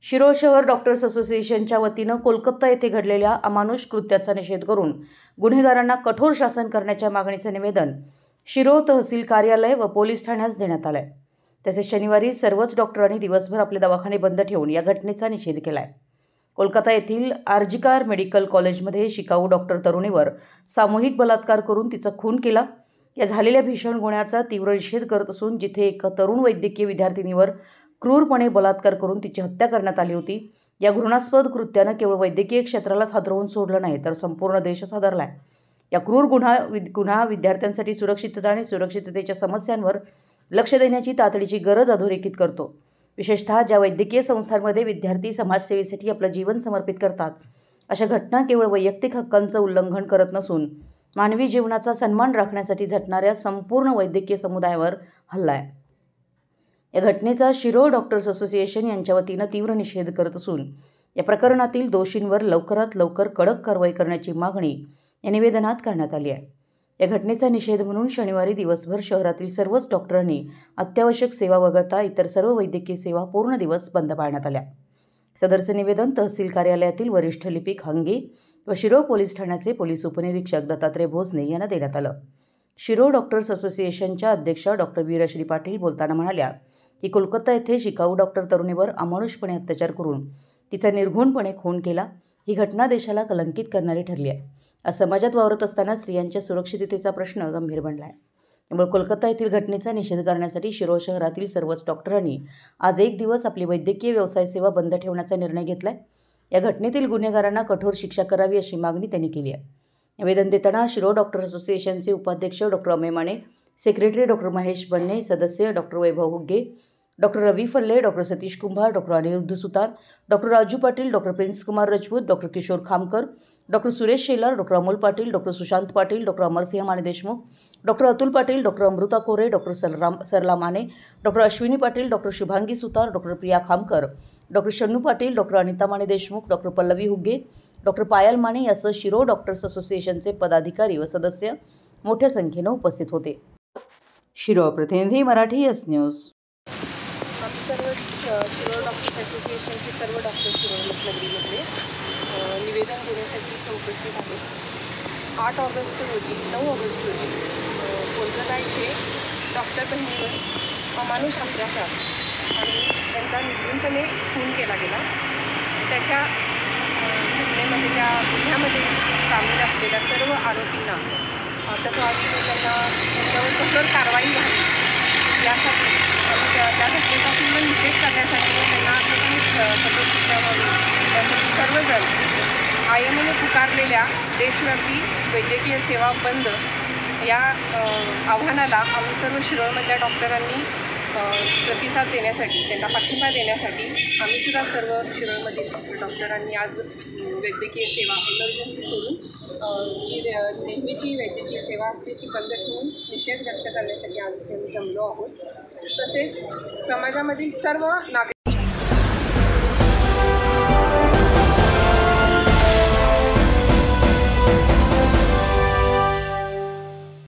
शिरोळ शहर डॉक्टर्स असोसिएशनच्या वतीनं कोलकाता येथे घडलेल्या अमानुष कृत्याचा निषेध करून गुन्हेगारांना कठोर शासन करण्याच्या मागणीचे निवेदन शिरोळ तहसील कार्यालय व पोलीस ठाण्यास देण्यात आले। तसेच शनिवारी सर्वच डॉक्टरांनी दिवसभर आपले दवाखाने बंद ठेवून या घटनेचा निषेध केलाय। कोलकाता येथील आरजीकर मेडिकल कॉलेजमध्ये शिकाऊ डॉक्टर तरुणीवर सामूहिक बलात्कार करून तिचा खून केला। या झालेल्या भीषण गुन्ह्याचा तीव्र निषेध करत असून जिथे एक तरुण वैद्यकीय विद्यार्थिनीवर क्रूरपणे बलात्कार करून तिची हत्या करण्यात आली होती, या घृणास्पद कृत्याने केवळ वैद्यकीय क्षेत्रालाच हादरवून सोडलं नाही तर संपूर्ण देशच हादरलाय। या क्रूर गुन्हा विद्यार्थ्यांसाठी सुरक्षितता आणि सुरक्षिततेच्या समस्यांवर लक्ष देण्याची तातडीची गरज अधोरेखित करतो। विशेषतः ज्या वैद्यकीय संस्थांमध्ये विद्यार्थी समाजसेवेसाठी आपलं जीवन समर्पित करतात, अशा घटना केवळ वैयक्तिक हक्कांचं उल्लंघन करत नसून मानवी जीवनाचा सन्मान राखण्यासाठी झटणाऱ्या संपूर्ण वैद्यकीय समुदायावर हल्ला आहे। या घटनेचा शिरोळ डॉक्टर्स असोसिएशन यांच्या वतीनं तीव्र निषेध करत असून या प्रकरणातील दोषींवर लवकरात लवकर कडक कारवाई करण्याची मागणी या निवेदनात करण्यात आली आहे। या घटनेचा निषेध म्हणून शनिवारी दिवसभर शहरातील सर्वच डॉक्टरांनी अत्यावश्यक सेवा वगळता इतर सर्व वैद्यकीय सेवा पूर्ण दिवस बंद पाळण्यात आल्या। सदरचे निवेदन तहसील कार्यालयातील वरिष्ठ लिपिक हंगे व शिरोळ पोलीस ठाण्याचे पोलीस उपनिरीक्षक दत्तात्रय भोसने यांना देण्यात आलं। शिरोळ डॉक्टर्स असोसिएशनच्या अध्यक्षा डॉक्टर वीरश्री पाटील बोलताना म्हणाल्या की कोलकाता येथे शिकाऊ डॉक्टर तरुणीवर अमानुषपणे अत्याचार करून तिचा निर्घृणपणे खून केला, ही घटना देशाला कलंकित करणारी ठरली आहे। आज समाजात वावरत असताना स्त्रियांच्या सुरक्षिततेचा प्रश्न गंभीर बनला आहे। त्यामुळे कोलकाता येथील घटनेचा निषेध करण्यासाठी शिरोळ शहरातील सर्वच डॉक्टरांनी आज एक दिवस आपली वैद्यकीय व्यवसाय सेवा बंद ठेवण्याचा निर्णय घेतलाय। या घटनेतील गुन्हेगारांना कठोर शिक्षा करावी अशी मागणी त्यांनी केली आहे। निवेदन देताना शिरोळ डॉक्टर असोसिएशनचे उपाध्यक्ष doctor Amey Mane, secretary doctor Mahesh Banne, सदस्य doctor Vaibhav Hugge, doctor Ravi Phalle, doctor Satish Kumbhar, doctor Aniruddha Sutar, doctor Raju Patil, doctor Prince Kumar Rajput, doctor Kishor Khamkar, doctor Suresh Shelar, doctor Amol Patil, doctor Sushant Patil, doctor Amarsinh Mane Deshmukh, doctor Atul Patil, doctor Amruta Kore, doctor Sarla Mane, doctor Ashwini Patil, doctor Shubhangi Sutar, doctor Priya Khamkar, doctor Shannu Patil, doctor Anita Mane Deshmukh, doctor Pallavi हुग्गे, doctor पायल माने यासह शिरोळ डॉक्टर्स असोसिएशनचे पदाधिकारी व सदस्य मोठ्या संख्येने उपस्थित होते। शिरोळ प्रतिनिधी मराठी एस न्यूज। आम्ही सर्व शिरोळ डॉक्टर्स असोसिएशनचे सर्व डॉक्टर शिरोळ नगरीमध्ये निवेदन देण्यासाठी इथे उपस्थित आहेत। 8 ऑगस्ट रोजी 9 ऑगस्ट रोजी कोलकाता येथे डॉक्टर बहिणीवर अमानुष अत्याचार आणि त्यांचा निर्घृणपणे खून केला गेला। त्याच्या घटनेमध्ये त्या गुन्ह्यामध्ये सामील असलेल्या सर्व आरोपींना अटकवावी व त्यांच्यावर कठोर कारवाई व्हावी यासाठी त्या घटनेचा तीव्र निषेध करण्यासाठी त्यांना कठोर शिक्षा व्हावी यासाठी सर्वजण आयएमओने पुकारलेल्या देशव्यापी वैद्यकीय सेवा बंद या आव्हानाला आम्ही सर्व शिरोळमधल्या डॉक्टरांनी प्रतिसाद देण्यासाठी, त्यांना पाठिंबा देण्यासाठी आम्हीसुद्धा सर्व शिरोळमधील डॉक्टरांनी आज वैद्यकीय सेवा इमर्जन्सी सोडून जी नेहमीची वैद्यकीय सेवा असते ती बंद ठेवून निषेध व्यक्त करण्यासाठी आज इथे जमलो आहोत। तसेच समाजामधील सर्व नागरिक